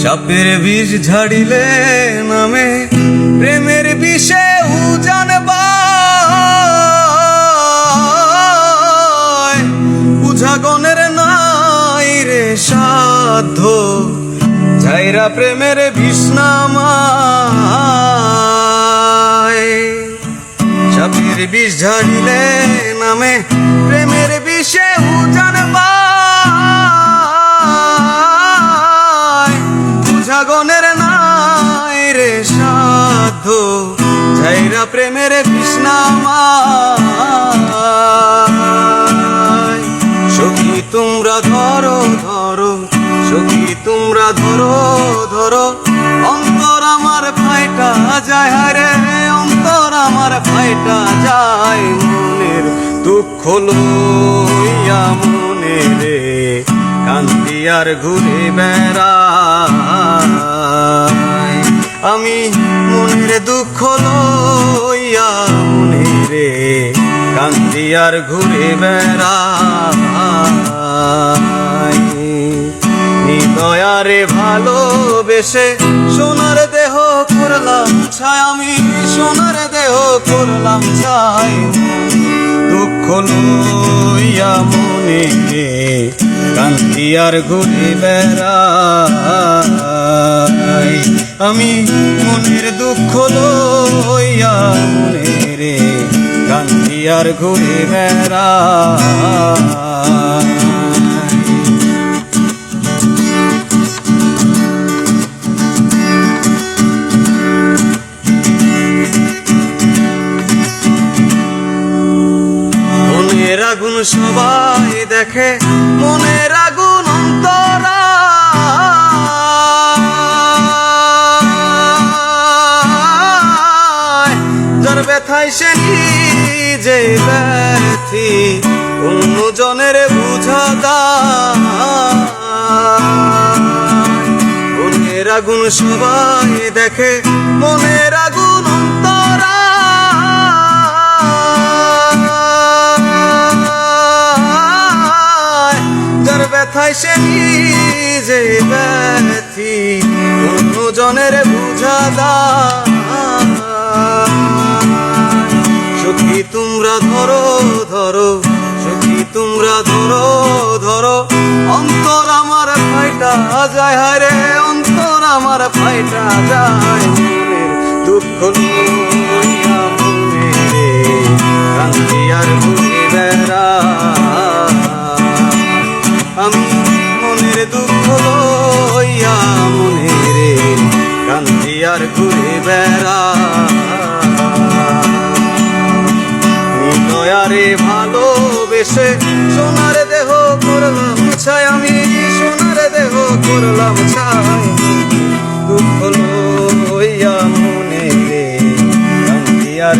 সাপের বিষ ঝাড়িলে নামে প্রেমের বিষে উজান বায়। উজাগনের নাই রে সাধ্য ঝাইরা প্রেমের বিষ নামায়। সাপের বিষ ঝাড়িলে নামে প্রেমের বিষে উজান বায়। উজাগনের নাই রে সাধ্য ঝাইরা প্রেমের বিষ নামায়। সখী তোমরা ধরো ধরো, সখী তোমরা ধরো ধরো, অন্তর আমার ফাইটা যায় হারে, অন্তর আমার ফাইটা যায়। মনের দুঃখ লইয়া মনে রে কান্দি আর ঘুরে বেড়াই। আমি মনের দুঃখ লইয়া মনে রে কান্দি আর ঘুরে বেড়াই। দয়ারে ভালোবেসে সোনার দেহ করলাম ছাই, আমি সোনার দেহ করলাম ছাই। দুঃখ লইয়া মনে কান্দি আর ঘুরে বেড়াই। আমি মনের দুঃখ লইয়া মনে রে কান্দি আর ঘুরে বেড়াই। মনের আগুন সবাই দেখে, মনের আগুন অন্তরা। যার ব্যথায় সে নিজে ব্যথি অন্য জনের বুঝা দায়। মনের আগুন সবাই দেখে, মনের আগুন অন্তরা। যার ব্যথায় সে নিজে ব্যথি অন্য জনের বুঝা দায়। সখী তোমরা ধরো ধরো, সখী তোমরা ধরো ধরো, অন্তর আমার ফাইটা যায় হারে, অন্তর আমার ফাইটা যায়। মনের দুঃখ লইয়া মনে রে কান্দি আর ঘুরে বেড়াই। আমি মনের দুঃখ লইয়া মনে রে কান্দি আর ঘুরে বেড়াই। দয়ারে ভালোবেসে সোনার দেহ করলাম ছাই, আমি সোনার দেহ করলাম ছাই। দুঃখ লইয়া মনে রে কান্দি আর